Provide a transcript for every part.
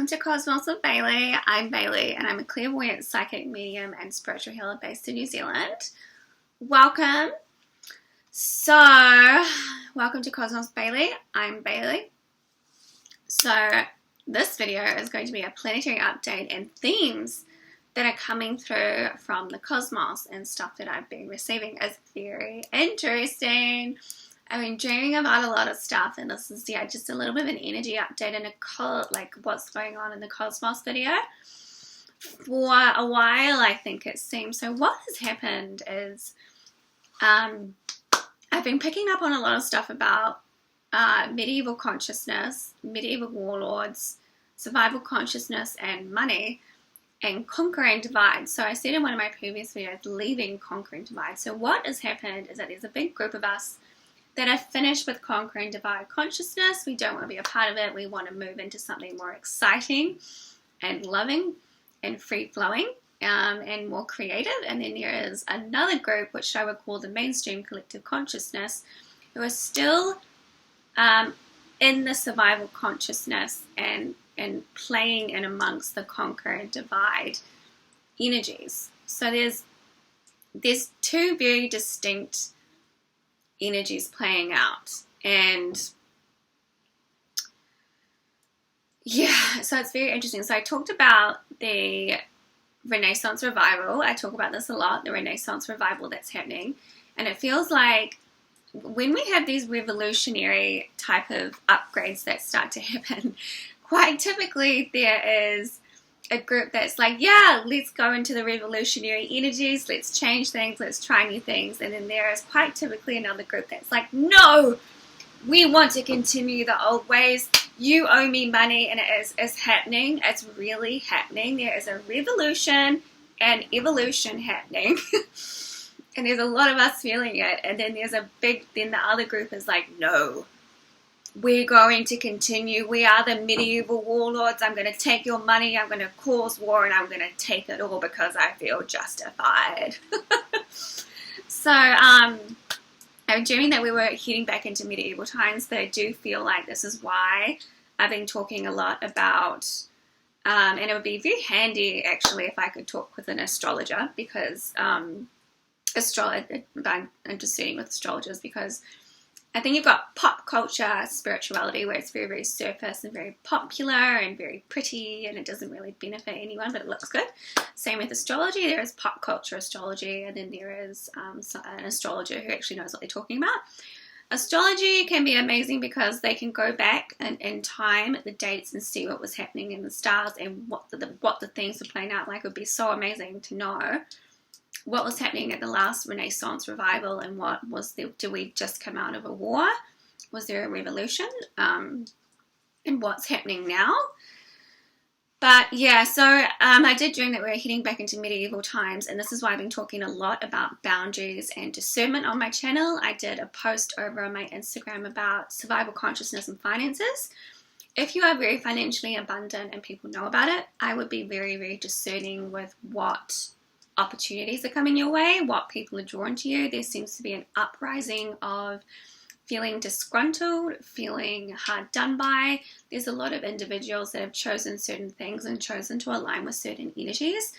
welcome to Cosmos with Bailey. I'm Bailey and I'm a clairvoyant, psychic, medium and spiritual healer based in New Zealand. Welcome. Welcome to Cosmos with Bailey. I'm Bailey. So this video is going to be a planetary update and themes that are coming through from the cosmos and stuff that I've been receiving. Is very interesting. I've been dreaming about a lot of stuff, and this is just a little bit of an energy update and like what's going on in the cosmos video. For a while, I think it seems. So what has happened is I've been picking up on a lot of stuff about medieval consciousness, medieval warlords, survival consciousness, and money, and conquering divide. So I said in one of my previous videos, leaving conquering divide. So what has happened is that there's a big group of us that are finished with conquering divide consciousness. We don't want to be a part of it. We want to move into something more exciting and loving and free-flowing and more creative. And then there is another group, which I would call the mainstream collective consciousness, who are still in the survival consciousness and playing in amongst the conquer and divide energies. So there's two very distinct energies playing out, and so it's very interesting. So I talked about the Renaissance revival. I talk about this a lot, the Renaissance revival that's happening, and it feels like when we have these revolutionary type of upgrades that start to happen, quite typically there is a group that's like, yeah, let's go into the revolutionary energies, let's change things, let's try new things. And then there is quite typically another group that's like, no, we want to continue the old ways. You owe me money. And it is happening. It's really happening. There is a revolution and evolution happening. And there's a lot of us feeling it. And then then the other group is like, no, we're going to continue. We are the medieval warlords. I'm going to take your money. I'm going to cause war, and I'm going to take it all because I feel justified. So I'm dreaming that we were heading back into medieval times, but I do feel like this is why I've been talking a lot about, and it would be very handy actually if I could talk with an astrologer, because I'm interested with astrologers because I think you've got pop culture spirituality where it's very, very surface and very popular and very pretty, and it doesn't really benefit anyone, but it looks good. Same with astrology. There is pop culture astrology, and then there is an astrologer who actually knows what they're talking about. Astrology can be amazing because they can go back in time at the dates and see what was happening in the stars and what the things are playing out like. It would be so amazing to know what was happening at the last Renaissance revival, and did we just come out of a war? Was there a revolution? And what's happening now? But yeah, so I did dream that we were heading back into medieval times, and this is why I've been talking a lot about boundaries and discernment on my channel. I did a post over on my Instagram about survival consciousness and finances. If you are very financially abundant and people know about it, I would be very, very discerning with what opportunities are coming your way, what people are drawn to you. There seems to be an uprising of feeling disgruntled, feeling hard done by. There's a lot of individuals that have chosen certain things and chosen to align with certain energies,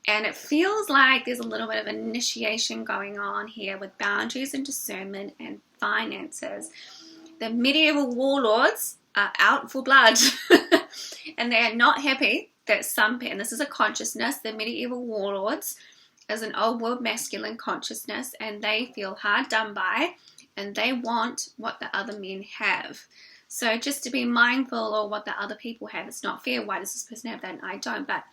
and it feels like there's a little bit of initiation going on here with boundaries and discernment and finances. The medieval warlords are out for blood and they are not happy that and this is a consciousness, the medieval warlords is an old world masculine consciousness, and they feel hard done by, and they want what the other men have. So just to be mindful of what the other people have. It's not fair. Why does this person have that and I don't? But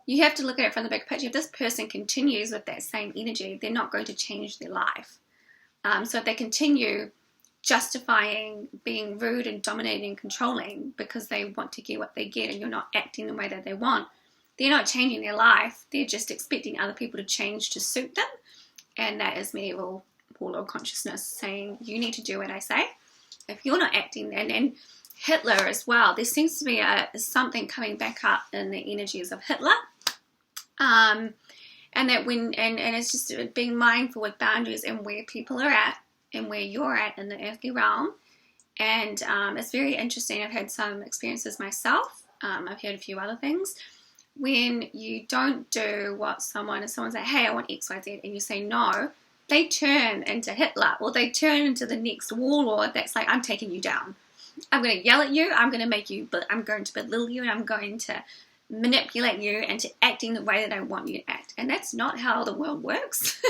you have to look at it from the big picture. If this person continues with that same energy, they're not going to change their life. So if they continue justifying being rude and dominating and controlling because they want to get what they get, and you're not acting the way that they want, they're not changing their life. They're just expecting other people to change to suit them, and that is medieval warlord consciousness saying, you need to do what I say. If you're not acting, and Hitler as well, there seems to be something coming back up in the energies of Hitler, and that and it's just being mindful with boundaries and where people are at and where you're at in the earthly realm. And it's very interesting. I've had some experiences myself I've heard a few other things. When you don't do what someone says, hey, I want X, Y, Z, and you say no, they turn into Hitler, or they turn into the next warlord that's like, I'm taking you down. I'm going to yell at you, I'm going to belittle you, and I'm going to manipulate you into acting the way that I want you to act. And that's not how the world works.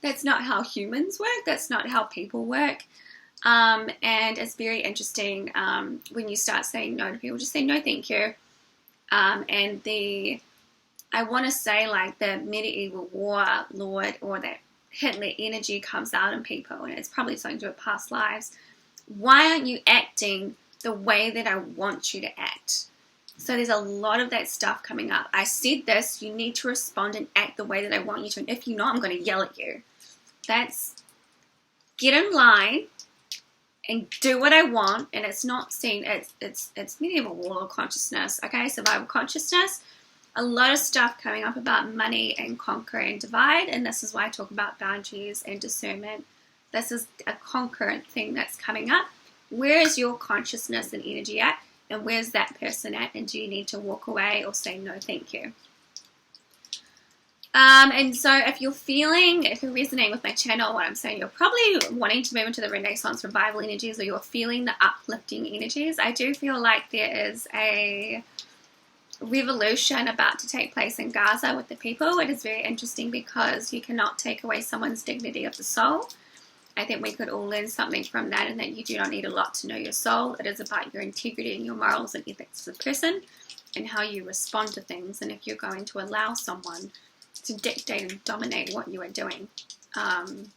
That's not how humans work. That's not how people work. And it's very interesting when you start saying no to people. Just say no, thank you. And I want to say like the medieval warlord or that Hitler energy comes out in people, and it's probably something to do with past lives. Why aren't you acting the way that I want you to act? So there's a lot of that stuff coming up. I said this, you need to respond and act the way that I want you to. And if you're not, I'm going to yell at you. That's get in line and do what I want. And it's not seen, it's medieval warlord consciousness, okay, survival consciousness. A lot of stuff coming up about money and conquer and divide. And this is why I talk about boundaries and discernment. This is a concurrent thing that's coming up. Where is your consciousness and energy at? And where's that person at? And do you need to walk away or say no, thank you? And so if you're resonating with my channel, what I'm saying, you're probably wanting to move into the Renaissance revival energies, or you're feeling the uplifting energies. I do feel like there is a revolution about to take place in Gaza with the people. It is very interesting because you cannot take away someone's dignity of the soul. I think we could all learn something from that, and that you do not need a lot to know your soul. It is about your integrity and your morals and ethics as a person and how you respond to things, and if you're going to allow someone to dictate and dominate what you are doing and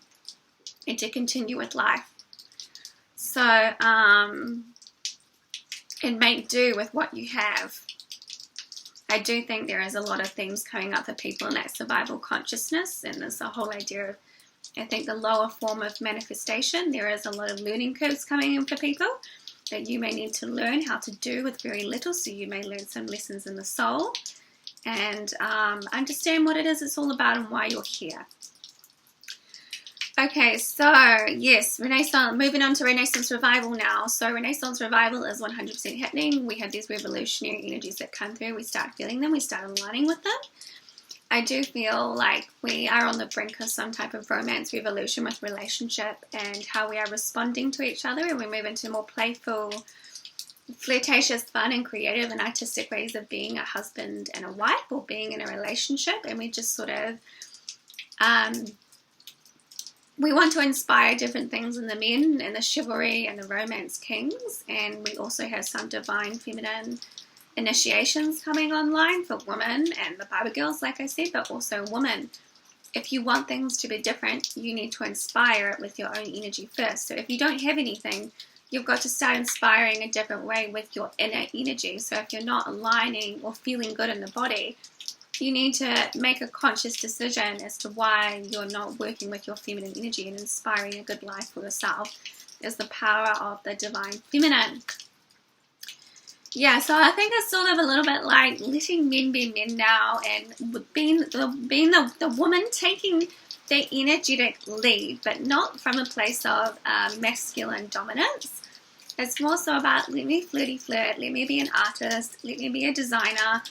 to continue with life. So, and make do with what you have. I do think there is a lot of themes coming up for people in that survival consciousness, and there's a whole idea of, I think, the lower form of manifestation. There is a lot of learning curves coming in for people that you may need to learn how to do with very little, so you may learn some lessons in the soul and understand what it is it's all about and why you're here. Okay, so yes, Renaissance, moving on to Renaissance Revival now. So Renaissance Revival is 100% happening. We have these revolutionary energies that come through. We start feeling them. We start aligning with them. I do feel like we are on the brink of some type of romance revolution with relationship and how we are responding to each other, and we move into more playful, flirtatious, fun and creative and artistic ways of being a husband and a wife, or being in a relationship. And we just sort of we want to inspire different things in the men and the chivalry and the romance kings, and we also have some divine feminine initiations coming online for women and the Bible girls, like I said, but also women. If you want things to be different, you need to inspire it with your own energy first. So if you don't have anything, you've got to start inspiring a different way with your inner energy. So if you're not aligning or feeling good in the body, you need to make a conscious decision as to why you're not working with your feminine energy and inspiring a good life for yourself. Is the power of the divine feminine. Yeah, so I think it's sort of a little bit like letting men be men now, and being the woman taking the energetic lead, but not from a place of masculine dominance. It's more so about, let me flirty flirt, let me be an artist, let me be a designer,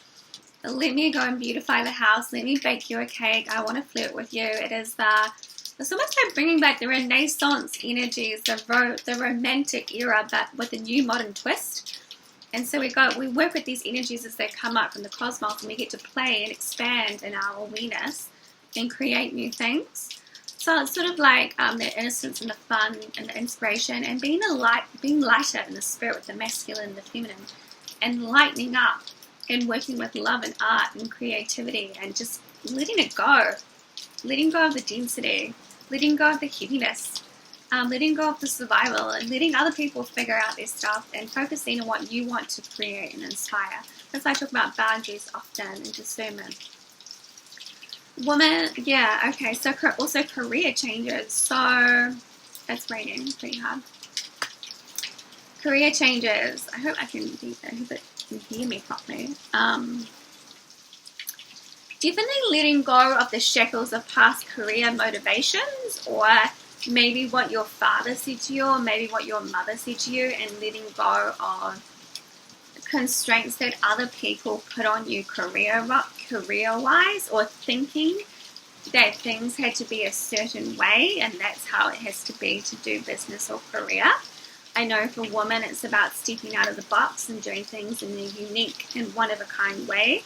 let me go and beautify the house, let me bake you a cake, I want to flirt with you. It is it's almost like bringing back the Renaissance energies, the romantic era, but with a new modern twist. And so we work with these energies as they come up from the cosmos, and we get to play and expand in our awareness and create new things. So it's sort of like the innocence and the fun and the inspiration, and being lighter in the spirit with the masculine and the feminine, and lightening up and working with love and art and creativity, and just letting it go, letting go of the density, letting go of the heaviness. Letting go of the survival and letting other people figure out their stuff, and focusing on what you want to create and inspire. That's why I talk about boundaries often and discernment. Woman, yeah, okay, so also career changes. So it's raining pretty hard. Career changes. I hope you can hear me properly. Definitely letting go of the shackles of past career motivations, or maybe what your father said to you, or maybe what your mother said to you, and letting go of constraints that other people put on you career-wise, or thinking that things had to be a certain way and that's how it has to be to do business or career. I know for women it's about stepping out of the box and doing things in a unique and one-of-a-kind way.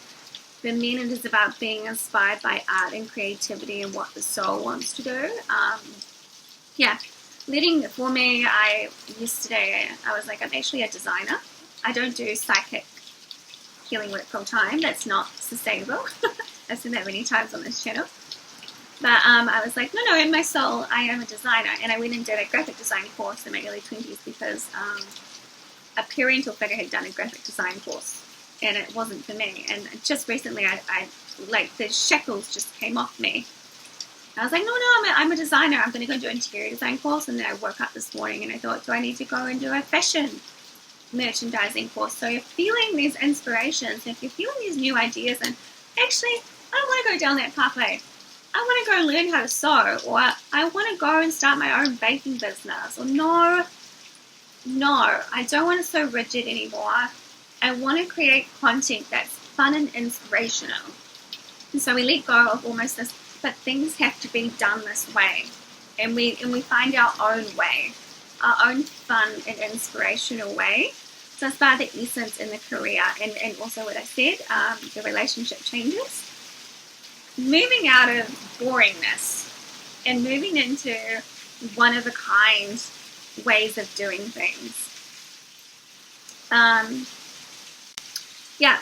For men it is about being inspired by art and creativity and what the soul wants to do. For me, yesterday I was like, I'm actually a designer. I don't do psychic healing work full time. That's not sustainable. I've said that many times on this channel. But I was like, no, in my soul, I am a designer. And I went and did a graphic design course in my early 20s because a parental figure had done a graphic design course. And it wasn't for me. And just recently, I like, the shackles just came off me. I was like, no, I'm a designer. I'm going to go do an interior design course. And then I woke up this morning and I thought, do I need to go and do a fashion merchandising course? So you're feeling these inspirations, if you're feeling these new ideas, and actually, I don't want to go down that pathway. I want to go and learn how to sew, or I want to go and start my own baking business, or no, I don't want to sew rigid anymore. I want to create content that's fun and inspirational. And so we let go of almost this, but things have to be done this way. And we find our own way, our own fun and inspirational way. So it's about the essence in the career, and also what I said, the relationship changes. Moving out of boringness and moving into one-of-a-kind ways of doing things.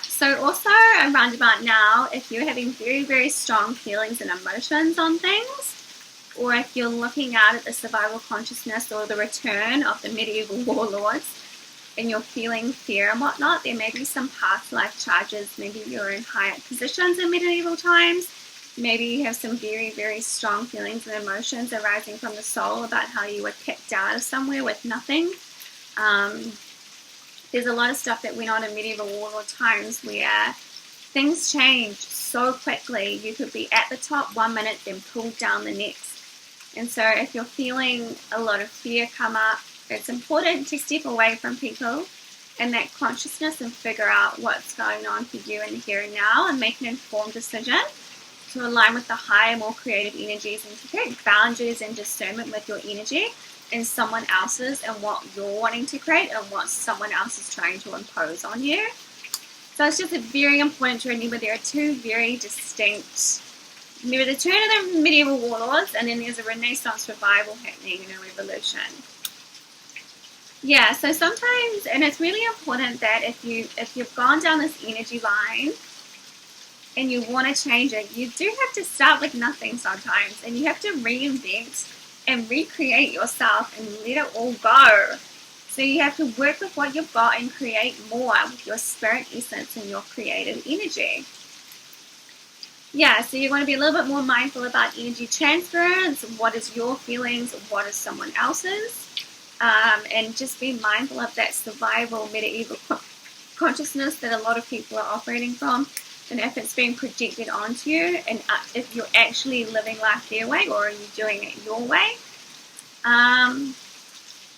So also around about now, if you're having very, very strong feelings and emotions on things, or if you're looking out at the survival consciousness or the return of the medieval warlords, and you're feeling fear and whatnot, there may be some past life charges. Maybe you're in higher positions in medieval times. Maybe you have some very, very strong feelings and emotions arising from the soul about how you were kicked out of somewhere with nothing. There's a lot of stuff that went on in medieval warlord times where things change so quickly. You could be at the top 1 minute, then pulled down the next. And so if you're feeling a lot of fear come up, it's important to step away from people and that consciousness and figure out what's going on for you in the here and now, and make an informed decision to align with the higher, more creative energies, and to create boundaries and discernment with your energy and someone else's, and what you're wanting to create and what someone else is trying to impose on you. So it's just very important to remember there are two very distinct. Remember the turn of the medieval warlords, and then there's a Renaissance revival happening and a revolution. Yeah, so sometimes, and it's really important that if you've gone down this energy line and you want to change it, you do have to start with nothing sometimes, and you have to reinvent and recreate yourself and let it all go. So you have to work with what you've got and create more with your spirit essence and your creative energy. Yeah, so you want to be a little bit more mindful about energy transference. What is your feelings? What is someone else's? And just be mindful of that survival medieval consciousness that a lot of people are operating from, and if it's being projected onto you, and if you're actually living life their way, or are you doing it your way.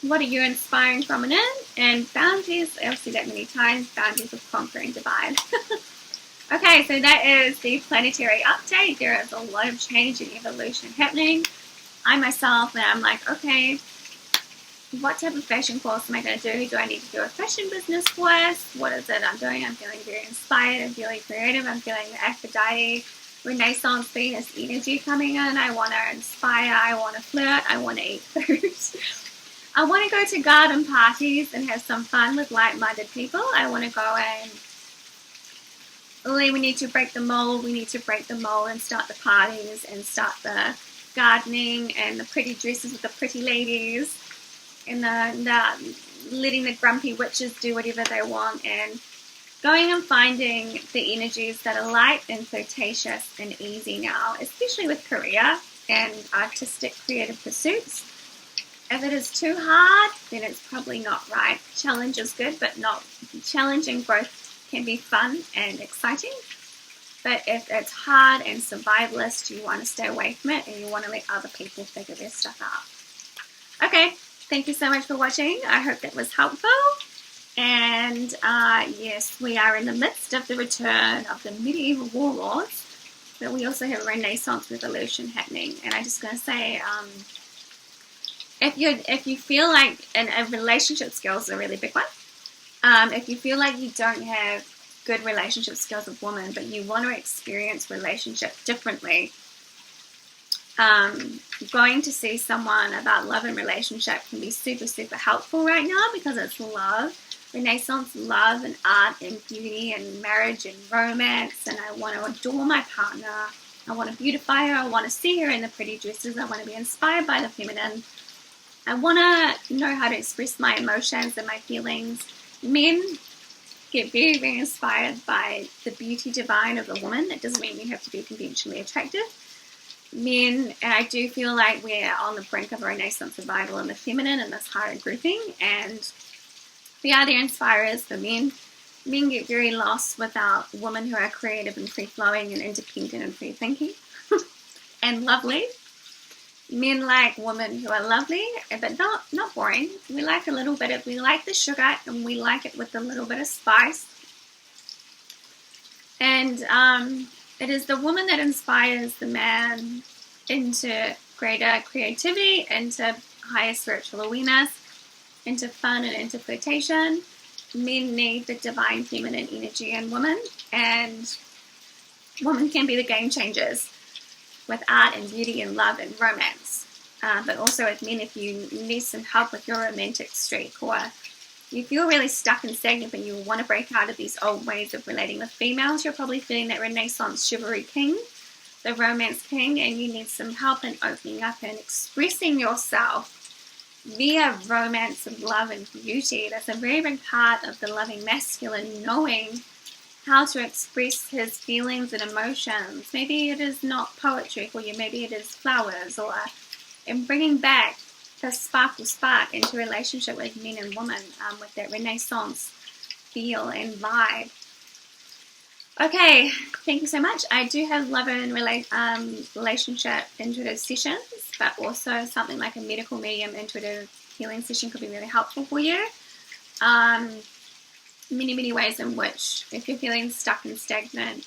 What are you inspiring from and in? And boundaries, I've said that many times, boundaries of conquer and divide. Okay, so that is the planetary update. There is a lot of change and evolution happening. I myself, and I'm like, okay, what type of fashion course am I going to do? Do I need to do a fashion business course? What is it I'm doing? I'm feeling very inspired. I'm feeling creative. I'm feeling the Aphrodite, Renaissance, Venus energy coming in. I want to inspire. I want to flirt. I want to eat food. I want to go to garden parties and have some fun with like-minded people. I want to go and, we need to break the mold. We need to break the mold and start the parties and start the gardening and the pretty dresses with the pretty ladies. And letting the grumpy witches do whatever they want, and going and finding the energies that are light and flirtatious and easy now, especially with career and artistic creative pursuits. If it is too hard, then it's probably not right. Challenge is good, but not challenge and growth can be fun and exciting. But if it's hard and survivalist, you want to stay away from it and you want to let other people figure their stuff out. Okay. Thank you so much for watching. I hope that was helpful. And yes, we are in the midst of the return of the medieval warlords, but we also have a Renaissance revolution happening. And I'm just going to say, if you feel like, and relationship skills are a really big one, if you feel like you don't have good relationship skills with women, but you want to experience relationship differently, going to see someone about love and relationship can be super, super helpful right now, because it's love, Renaissance love and art and beauty and marriage and romance, and I want to adore my partner, I want to beautify her, I want to see her in the pretty dresses, I want to be inspired by the feminine, I want to know how to express my emotions and my feelings. Men get very, very inspired by the beauty divine of the woman. It doesn't mean you have to be conventionally attractive. Men, and I do feel like we're on the brink of a Renaissance revival in the feminine in this higher grouping, and we are the inspirers for men. Men get very lost without women who are creative and free-flowing and independent and free-thinking and lovely. Men like women who are lovely, but not boring. We like we like the sugar, and we like it with a little bit of spice. And it is the woman that inspires the man into greater creativity, into higher spiritual awareness, into fun and into flirtation. Men need the divine feminine energy in women, and women can be the game changers with art and beauty and love and romance. But also with men, if you need some help with your romantic streak, or you feel really stuck and stagnant and you want to break out of these old ways of relating with females, you're probably feeling that Renaissance chivalry king, the romance king, and you need some help in opening up and expressing yourself via romance and love and beauty. That's a very big part of the loving masculine, knowing how to express his feelings and emotions. Maybe it is not poetry for you, maybe it is flowers, or in bringing back the spark into relationship with men and women, with that Renaissance feel and vibe. Okay, thank you so much. I do have love and relationship intuitive sessions, but also something like a medical medium intuitive healing session could be really helpful for you. Many ways in which, if you're feeling stuck and stagnant,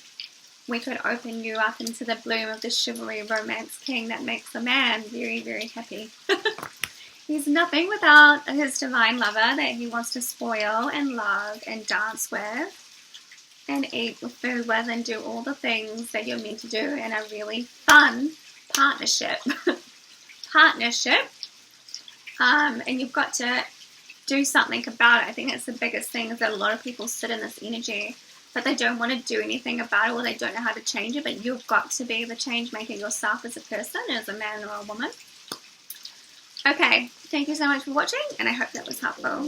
we could open you up into the bloom of the chivalry romance king that makes a man very, very happy. He's nothing without his divine lover that he wants to spoil and love and dance with and eat with food with and do all the things that you're meant to do in a really fun partnership. And you've got to do something about it. I think that's the biggest thing, is that a lot of people sit in this energy, but they don't want to do anything about it, or they don't know how to change it. But you've got to be the change maker yourself as a person, as a man or a woman. Okay, thank you so much for watching, and I hope that was helpful.